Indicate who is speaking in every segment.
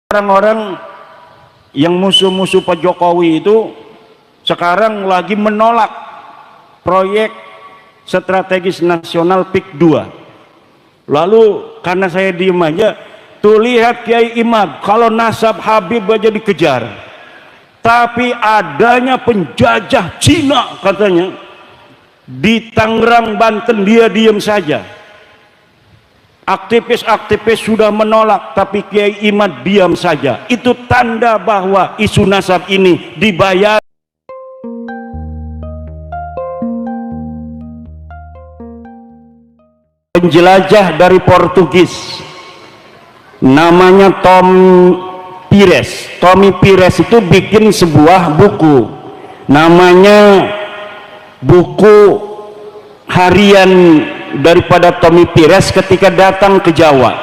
Speaker 1: Orang-orang yang musuh-musuh Pak Jokowi itu sekarang lagi menolak proyek strategis nasional PIK 2. Lalu karena saya diem aja, tuh lihat Kiai Imad, kalau nasab Habib aja dikejar, tapi adanya penjajah Cina katanya di Tangerang, Banten, dia diem saja. Aktivis-aktivis sudah menolak, tapi Kiai Imad diam saja. Itu tanda bahwa isu nasab ini dibayar. Penjelajah dari Portugis, namanya Tommy Pires itu bikin sebuah buku, namanya buku harian daripada Tommy Pires ketika datang ke Jawa.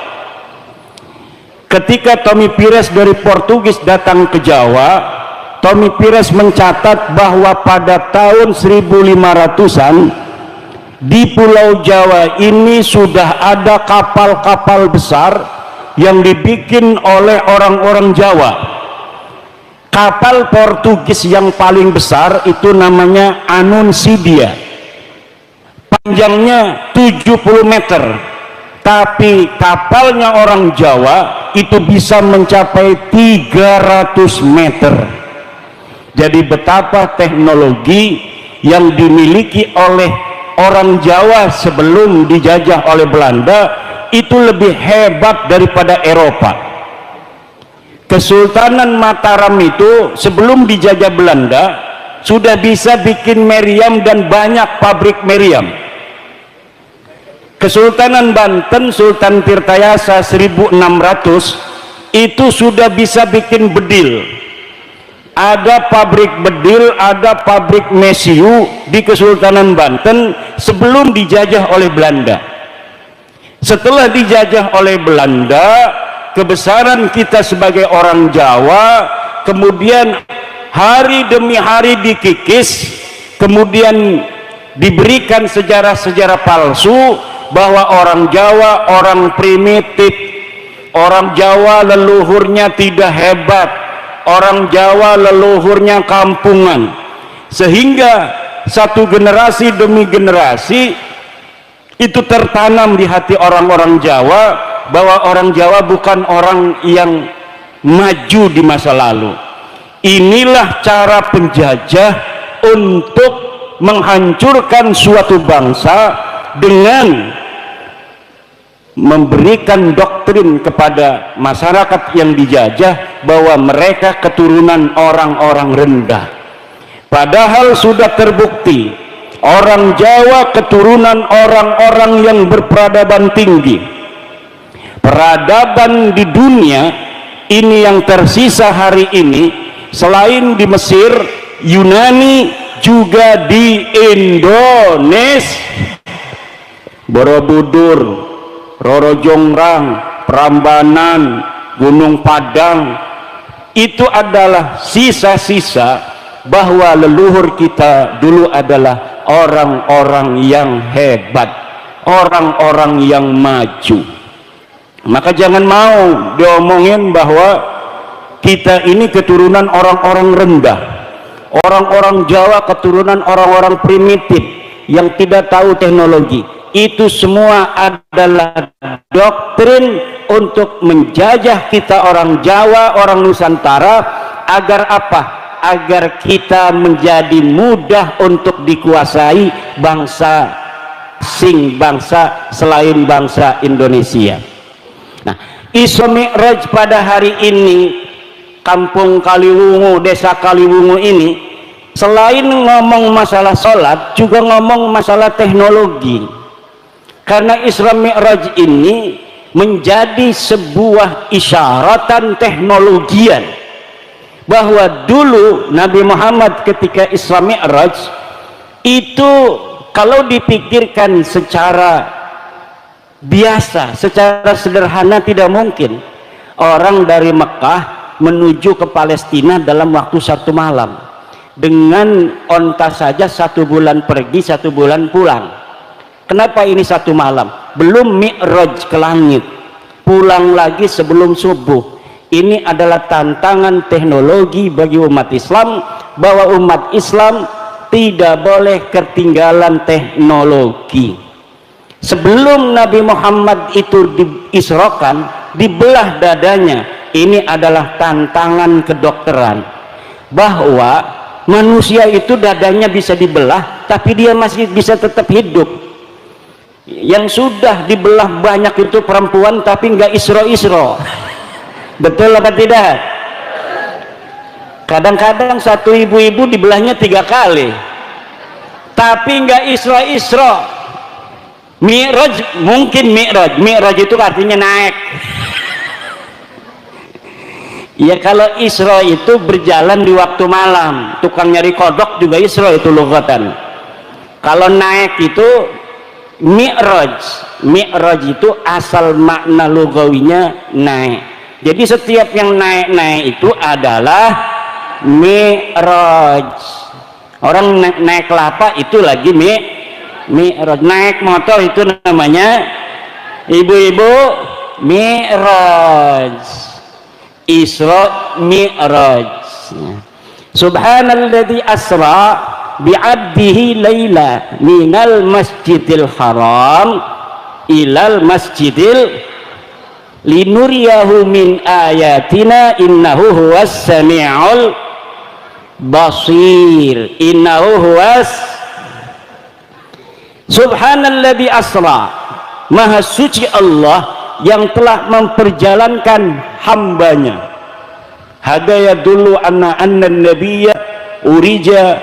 Speaker 1: Ketika Tommy Pires dari Portugis datang ke Jawa, Tommy Pires mencatat bahwa pada tahun 1500-an di Pulau Jawa ini sudah ada kapal-kapal besar yang dibikin oleh orang-orang Jawa. Kapal Portugis yang paling besar itu namanya Anuncidia, panjangnya 70 meter, tapi kapalnya orang Jawa itu bisa mencapai 300 meter. Jadi betapa teknologi yang dimiliki oleh orang Jawa sebelum dijajah oleh Belanda itu lebih hebat daripada Eropa. Kesultanan Mataram itu sebelum dijajah Belanda sudah bisa bikin meriam dan banyak pabrik meriam. Kesultanan Banten, Sultan Tirtayasa 1600 itu sudah bisa bikin bedil. Ada pabrik bedil, ada pabrik mesiu di Kesultanan Banten sebelum dijajah oleh Belanda. Setelah dijajah oleh Belanda, kebesaran kita sebagai orang Jawa kemudian hari demi hari dikikis, kemudian diberikan sejarah-sejarah palsu bahwa orang Jawa orang primitif, orang Jawa leluhurnya tidak hebat, orang Jawa leluhurnya kampungan, sehingga satu generasi demi generasi itu tertanam di hati orang-orang Jawa bahwa orang Jawa bukan orang yang maju di masa lalu. Inilah cara penjajah untuk menghancurkan suatu bangsa dengan memberikan doktrin kepada masyarakat yang dijajah bahwa mereka keturunan orang-orang rendah. Padahal sudah terbukti orang Jawa keturunan orang-orang yang berperadaban tinggi. Peradaban di dunia ini yang tersisa hari ini selain di Mesir, Yunani, juga di Indonesia. Borobudur, Roro Jonggrang, Prambanan, Gunung Padang, itu adalah sisa-sisa bahwa leluhur kita dulu adalah orang-orang yang hebat, orang-orang yang maju. Maka jangan mau diomongin bahwa kita ini keturunan orang-orang rendah, orang-orang Jawa keturunan orang-orang primitif yang tidak tahu teknologi. Itu semua adalah doktrin untuk menjajah kita orang Jawa, orang Nusantara, agar apa? Agar kita menjadi mudah untuk dikuasai bangsa asing, bangsa selain bangsa Indonesia. Nah, Isra Mi'raj pada hari ini, Kampung Kaliwungu, Desa Kaliwungu ini, selain ngomong masalah sholat, juga ngomong masalah teknologi. Karena Isra Mi'raj ini menjadi sebuah isyaratan teknologian bahwa dulu Nabi Muhammad ketika Isra Mi'raj itu kalau dipikirkan secara biasa, secara sederhana tidak mungkin orang dari Mekah menuju ke Palestina dalam waktu 1 malam. Dengan onta saja 1 bulan pergi, 1 bulan pulang. Kenapa ini 1 malam? Belum Mi'raj ke langit, pulang lagi sebelum subuh. Ini adalah tantangan teknologi bagi umat Islam, bahwa umat Islam tidak boleh ketinggalan teknologi. Sebelum Nabi Muhammad itu diisrokan, dibelah dadanya, ini adalah tantangan kedokteran, bahwa manusia itu dadanya bisa dibelah tapi dia masih bisa tetap hidup. Yang sudah dibelah banyak itu perempuan tapi nggak isro-isro. Betul apa tidak? Kadang-kadang satu ibu-ibu dibelahnya 3 kali tapi nggak isro-isro. Mi'raj, mungkin Mi'raj itu artinya naik. Ya, kalau Isra itu berjalan di waktu malam, tukang nyari kodok juga Isra itu lugatan. Kalau naik itu Mi'raj itu asal makna lugawinya naik. Jadi setiap yang naik-naik itu adalah Mi'raj. Orang naik kelapa itu lagi Mi'raj. Naik motor itu namanya ibu-ibu Mi'raj. Isra Mi'raj. Subhanalladzi asra bi'abdihi laila minal masjidil haram ilal masjidil linuriyahu min ayatina innahu huwas sami'ul basir. Innahu huwas Subhanalladzi asra, maha suci Allah yang telah memperjalankan hambanya. Hada yadullu anna nabiyya urija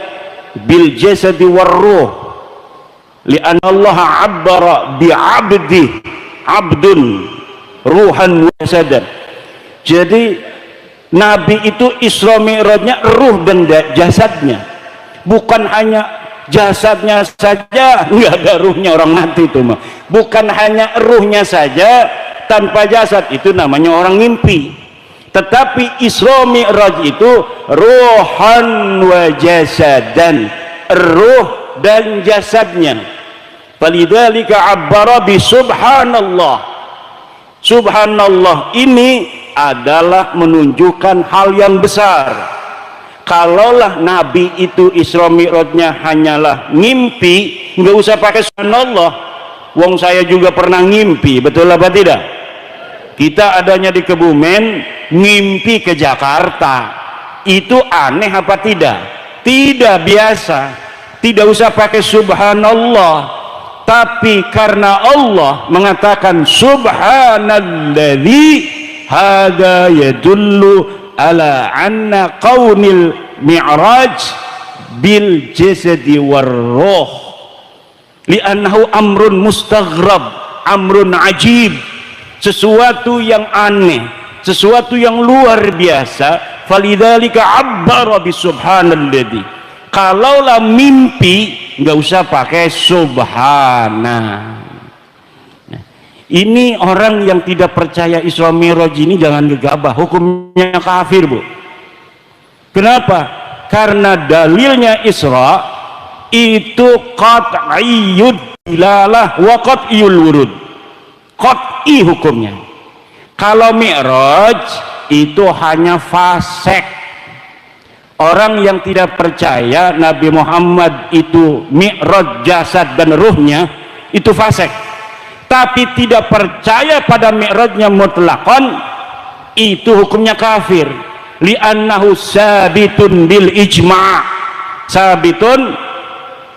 Speaker 1: bil jasadi war ruh li'anna Allah abbara bi abdun ruhan wa jasadan. Jadi Nabi itu Isra Mi'rajnya ruh dan jasadnya, bukan hanya jasadnya saja, nggak ada ruhnya, orang mati itu mah. Bukan hanya ruhnya saja tanpa jasad, itu namanya orang mimpi. Tetapi Isra Mi'raj itu ruhan wa jasadan, ruh dan jasadnya. Falidzalika abbara bi subhanallah. Subhanallah ini adalah menunjukkan hal yang besar. Kalaulah Nabi itu Isra Mi'rajnya hanyalah ngimpi, nggak usah pakai subhanallah. Wong saya juga pernah ngimpi, betul apa tidak? Kita adanya di Kebumen, ngimpi ke Jakarta. Itu aneh apa tidak? Tidak biasa. Tidak usah pakai subhanallah. Tapi karena Allah mengatakan subhanalladzi, hada yadullu ala anna qaunil mi'raj bil jasadi war ruh li'annahu amrun mustaghrab, amrun ajib, sesuatu yang aneh, sesuatu yang luar biasa. Falidzalika abbara bi subhanalladzi. Kalaulah mimpi nggak usah pakai subhana. Ini orang yang tidak percaya Isra Mi'raj ini jangan gegabah, hukumnya kafir, Bu. Kenapa? Karena dalilnya Isra itu qat'iyyud dilalah wa qat'iyyul wurud. Qat'i hukumnya. Kalau Mi'raj itu hanya fasek. Orang yang tidak percaya Nabi Muhammad itu Mi'raj jasad dan ruhnya, itu fasek. Tapi tidak percaya pada mi'rajnya mutlaqan, itu hukumnya kafir. Li'annahu sabitun bil ijma', sabitun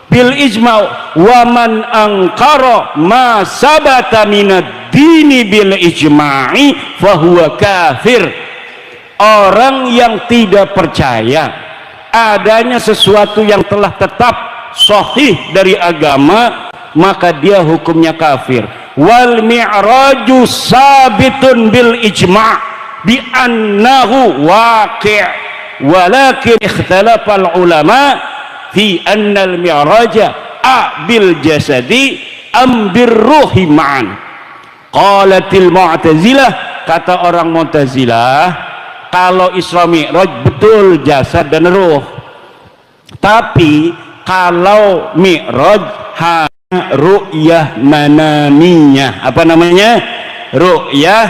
Speaker 1: bil ijma', wa man angkara ma sabata minad dini bil ijma'i fahuwa kafir. Orang yang tidak percaya adanya sesuatu yang telah tetap sahih dari agama, maka dia hukumnya kafir. Wal mi'raju sabitun bil ijma' bi annahu waqi' walakin ikhtalafa al ulama fi anna al mi'raja bil jasadi am bir ruhi ma'an. Qalatil mu'tazilah, kata orang Mu'tazilah, kalau Isra Mi'raj betul jasad dan ruh, tapi kalau Mi'raj ru'yah manamiyah. Apa namanya? Ru'yah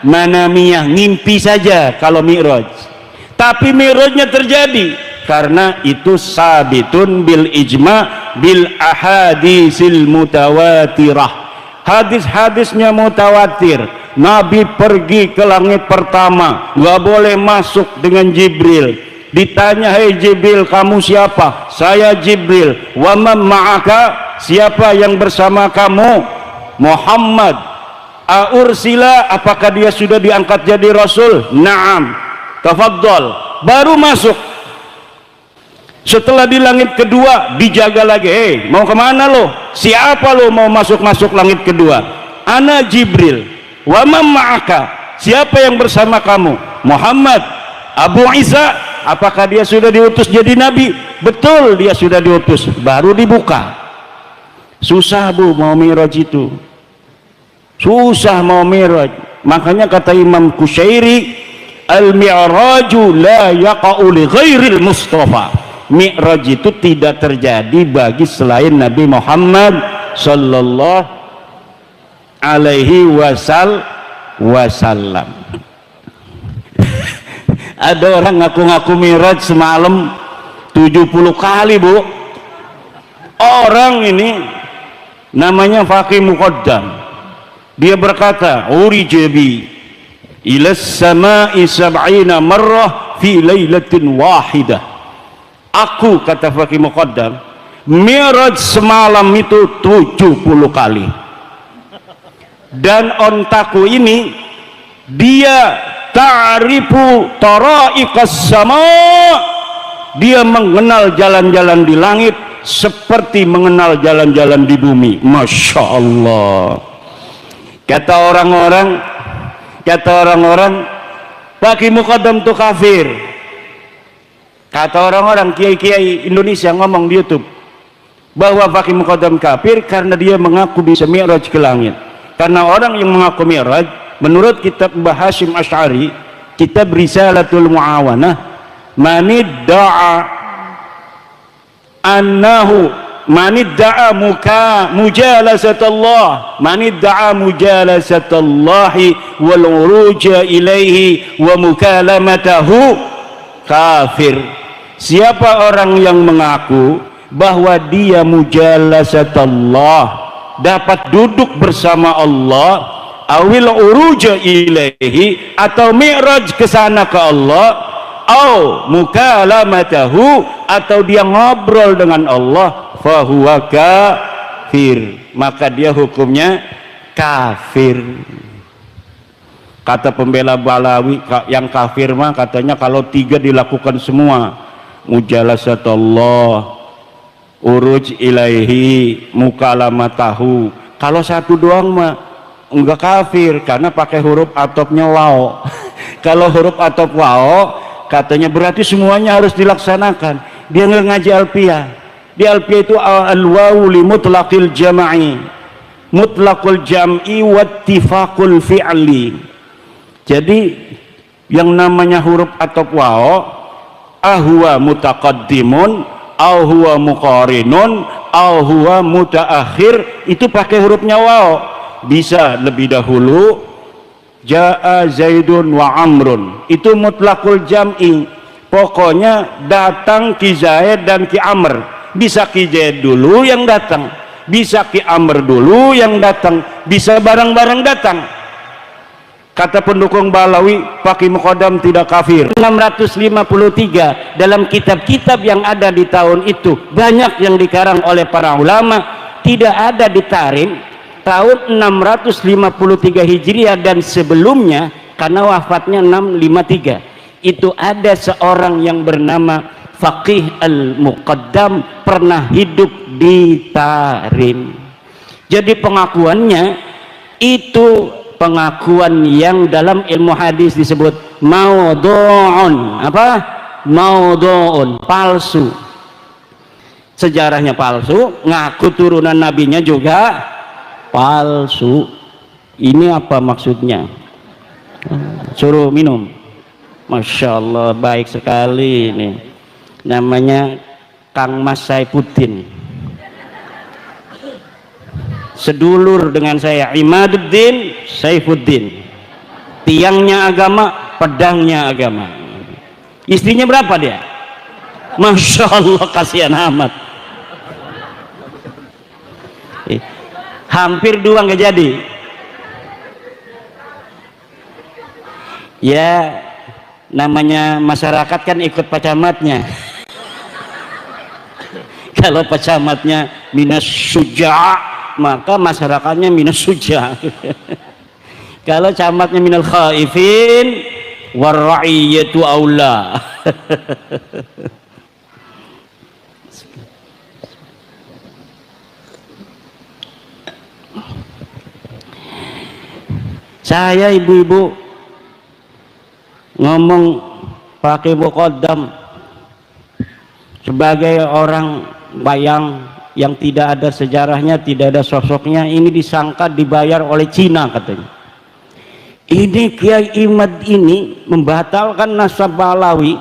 Speaker 1: manamiyah, ngimpi saja kalau mi'raj. Tapi mi'rajnya terjadi karena itu sabitun bil ijma bil ahadisil mutawatirah. Hadis-hadisnya mutawatir. Nabi pergi ke langit pertama, nggak boleh masuk dengan Jibril. Ditanya, hei Jibril, kamu siapa? Saya Jibril. Wa man ma'aka, siapa yang bersama kamu? Muhammad. Aursila, apakah dia sudah diangkat jadi rasul? Naam. Tafadhol. Baru masuk. Setelah di langit kedua dijaga lagi. Hei, mau kemana lo? Siapa lo mau masuk langit kedua? Ana Jibril. Wa man ma'aka, siapa yang bersama kamu? Muhammad. Abu Isa, apakah dia sudah diutus jadi nabi? Betul, dia sudah diutus. Baru dibuka. Susah bu mau mi'raj itu, susah mau mi'raj. Makanya kata Imam Kusyairi, al-mi'raju la yaqa'u li ghairil mustafa. Mi'raj itu tidak terjadi bagi selain Nabi Muhammad sallallahu alaihi wasallam. Ada orang ngaku-ngaku mi'raj semalam 70 kali bu. Orang ini namanya Faqih Muqaddam, dia berkata, urijabi ilas sama'i sab'ina marrah fi lailatin wahidah. Aku, kata Faqih Muqaddam, mi'raj semalam itu 70 kali. Dan ontaku ini dia ta'rifu tara'iqas sama, dia mengenal jalan-jalan di langit seperti mengenal jalan-jalan di bumi. Masya Allah. Kata orang-orang Faqih Muqaddam itu kafir. Kata orang-orang kiai-kiai Indonesia ngomong di YouTube bahwa Faqih Muqaddam kafir karena dia mengaku bisa mi'raj ke langit. Karena orang yang mengaku mi'raj, menurut kitab Mbah Hashim Asy'ari, kitab Risalatul Mu'awanah, manidda'a annahu manidda'a mujalasatullah, manidda'a mujalasatullahi wal uruja ilaihi wa mukalamatahu kafir. Siapa orang yang mengaku bahwa dia mujalasatullah, dapat duduk bersama Allah, awil uruja ilaihi, atau mi'raj ke sana ke Allah, au mukalamatahu, atau dia ngobrol dengan Allah, fahuwa kafir, maka dia hukumnya kafir. Kata pembela Balawi yang kafir mah katanya kalau 3 dilakukan semua, mujalasatullah, uruj ilaihi, mukalamatahu. Kalau 1 doang mah enggak kafir karena pakai huruf atofnya waw. Kalau huruf atof waw katanya berarti semuanya harus dilaksanakan. Dia nggak ngaji alfiyah. Di alfiyah itu al-wawu li mutlaqil jam'i, mutlaqul jam'i wattifaqul fi'li. Jadi yang namanya huruf atof waw, ahwa mutaqaddimun, au huwa muqarinun, au huwa mutaakhir, itu pakai hurufnya waw. Bisa lebih dahulu, jaa zaidun wa amrun, itu mutlaqul jam'i, pokoknya datang ki Zaid dan ki Amr. Bisa ki Zaid dulu yang datang, bisa ki Amr dulu yang datang, bisa bareng-bareng datang. Kata pendukung Balawi, Faqih Muqaddam tidak kafir. 653 dalam kitab-kitab yang ada di tahun itu, banyak yang dikarang oleh para ulama, tidak ada di Tarim tahun 653 Hijriah dan sebelumnya, karena wafatnya 653. Itu ada seorang yang bernama Faqih Al-Muqaddam pernah hidup di Tarim. Jadi pengakuannya itu pengakuan yang dalam ilmu hadis disebut maudhu'un. Apa? Maudhu'un, palsu. Sejarahnya palsu, ngaku turunan nabinya juga palsu. Ini apa maksudnya? Suruh minum. Masya Allah, baik sekali ini. Namanya Kang Mas Saifuddin, sedulur dengan saya, Imaduddin Saifuddin. tiangnya agama, pedangnya agama. Istrinya berapa dia? Masya Allah, kasihan amat. Hampir 2 nggak jadi. Ya namanya masyarakat kan ikut pacamatnya. Kalau pacamatnya minas suja, maka masyarakatnya minas suja. Kalau camatnya minal khaifin warra'iyatu aula. Saya ibu-ibu ngomong pakai muqaddam sebagai orang bayang yang tidak ada sejarahnya, tidak ada sosoknya. Ini disangka dibayar oleh Cina katanya. Ini Kiai Imad ini membatalkan nasab Balawi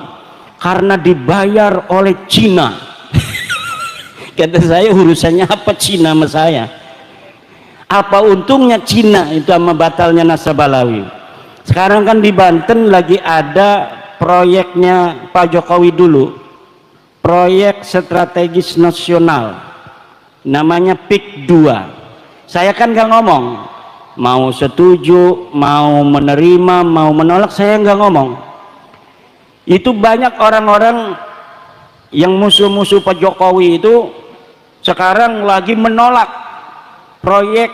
Speaker 1: karena dibayar oleh Cina. Kata saya, urusannya apa Cina sama saya? Apa untungnya Cina itu sama batalnya nasab Balawi? Sekarang kan di Banten lagi ada proyeknya Pak Jokowi dulu, proyek strategis nasional, namanya PIK 2. Saya kan nggak ngomong mau setuju, mau menerima, mau menolak, saya nggak ngomong. Itu banyak orang-orang yang musuh-musuh Pak Jokowi itu sekarang lagi menolak proyek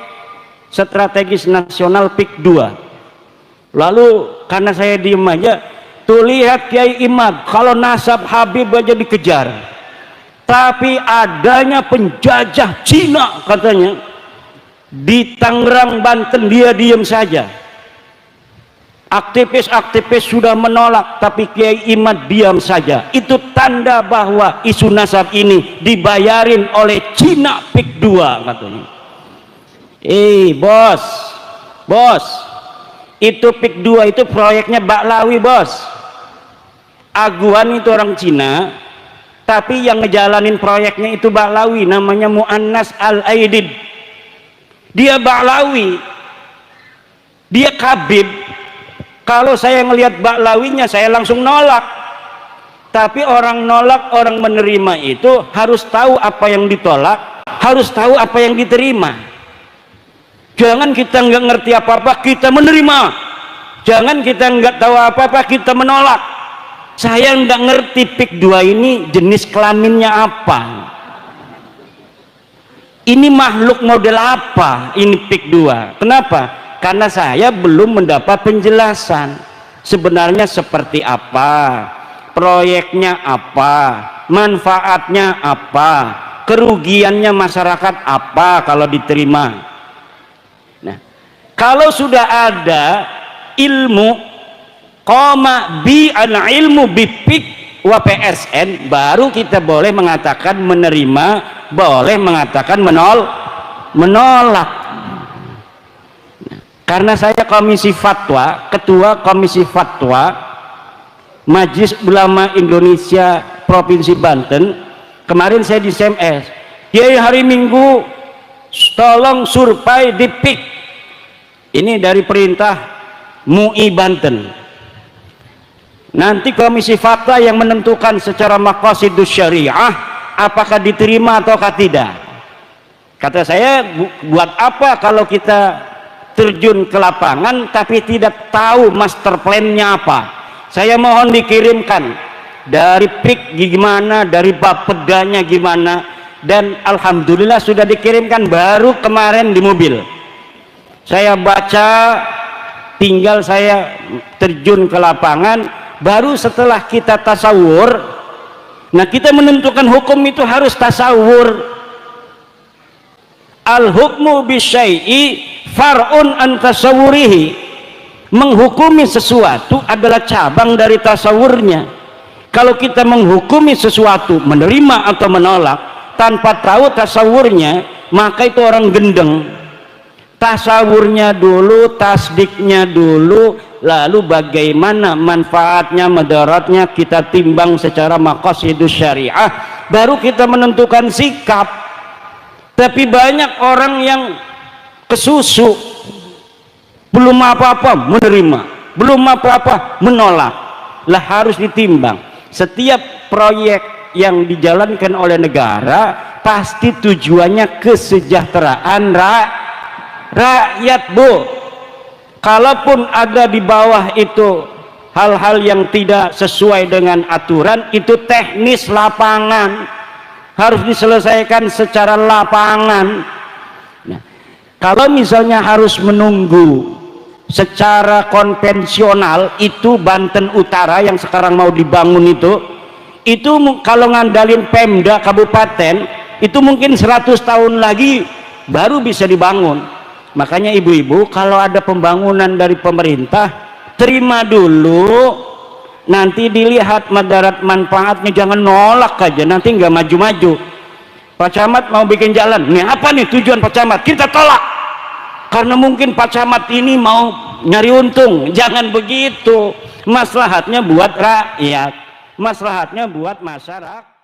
Speaker 1: strategis nasional PIK 2. Lalu karena saya diem aja, tuh lihat Kiai Imad, kalau nasab Habib aja dikejar, tapi adanya penjajah Cina katanya di Tangerang, Banten, dia diem saja. Aktivis-aktivis sudah menolak, tapi Kiai Imad diam saja. Itu tanda bahwa isu nasab ini dibayarin oleh Cina PIK 2 katanya. Bos, itu PIK 2 itu proyeknya Baklawi, bos. Aguan itu orang Cina, tapi yang ngejalanin proyeknya itu Baklawi, namanya Mu'annas Al-Aidid. Dia Baklawi, dia Kabib. Kalau saya ngelihat Baklawinya, saya langsung nolak. Tapi orang nolak, orang menerima itu harus tahu apa yang ditolak, harus tahu apa yang diterima. Jangan kita nggak ngerti apa-apa kita menerima, jangan kita nggak tahu apa-apa kita menolak. Saya nggak ngerti PIK 2 ini jenis kelaminnya apa, ini makhluk model apa ini PIK 2. Kenapa? Karena saya belum mendapat penjelasan sebenarnya seperti apa, proyeknya apa, manfaatnya apa, kerugiannya masyarakat apa kalau diterima. Nah, kalau sudah ada ilmu koma bi an ilmu bi PIK wa PSN, baru kita boleh mengatakan menerima, boleh mengatakan menolak. Karena saya komisi fatwa, ketua komisi fatwa Majelis Ulama Indonesia Provinsi Banten, kemarin saya di SMS, Kiai hari Minggu tolong survei di PIK. Ini dari perintah MUI Banten. Nanti komisi fatwa yang menentukan secara maqasidus syariah apakah diterima ataukah tidak. Kata saya, buat apa kalau kita terjun ke lapangan tapi tidak tahu master plan-nya apa? Saya mohon dikirimkan dari PIK gimana, dari bapedanya gimana, dan alhamdulillah sudah dikirimkan baru kemarin di mobil. Saya baca, tinggal saya terjun ke lapangan. Baru setelah kita tasawur, nah kita menentukan hukum itu harus tasawur. Al-hukmu bisyai'i far'un an tasawurihi. Menghukumi sesuatu adalah cabang dari tasawurnya. Kalau kita menghukumi sesuatu, menerima atau menolak tanpa tahu tasawurnya, maka itu orang gendeng. Tasawurnya dulu, tasdiknya dulu, lalu bagaimana manfaatnya, madaratnya kita timbang secara maqasidus syariah, baru kita menentukan sikap. Tapi banyak orang yang kesusu, belum apa-apa menerima, belum apa-apa menolak. Lah harus ditimbang. Setiap proyek yang dijalankan oleh negara pasti tujuannya kesejahteraan rakyat, Bu. Kalaupun ada di bawah itu hal-hal yang tidak sesuai dengan aturan, itu teknis lapangan, harus diselesaikan secara lapangan. Nah, kalau misalnya harus menunggu secara konvensional, itu Banten Utara yang sekarang mau dibangun itu kalau ngandalin Pemda kabupaten itu mungkin 100 tahun lagi baru bisa dibangun. Makanya ibu-ibu, kalau ada pembangunan dari pemerintah, terima dulu, nanti dilihat madarat manfaatnya, jangan nolak aja, nanti nggak maju-maju. Pak Camat mau bikin jalan, nih apa nih tujuan Pak Camat, kita tolak karena mungkin Pak Camat ini mau nyari untung. Jangan begitu, maslahatnya buat rakyat, maslahatnya buat masyarakat.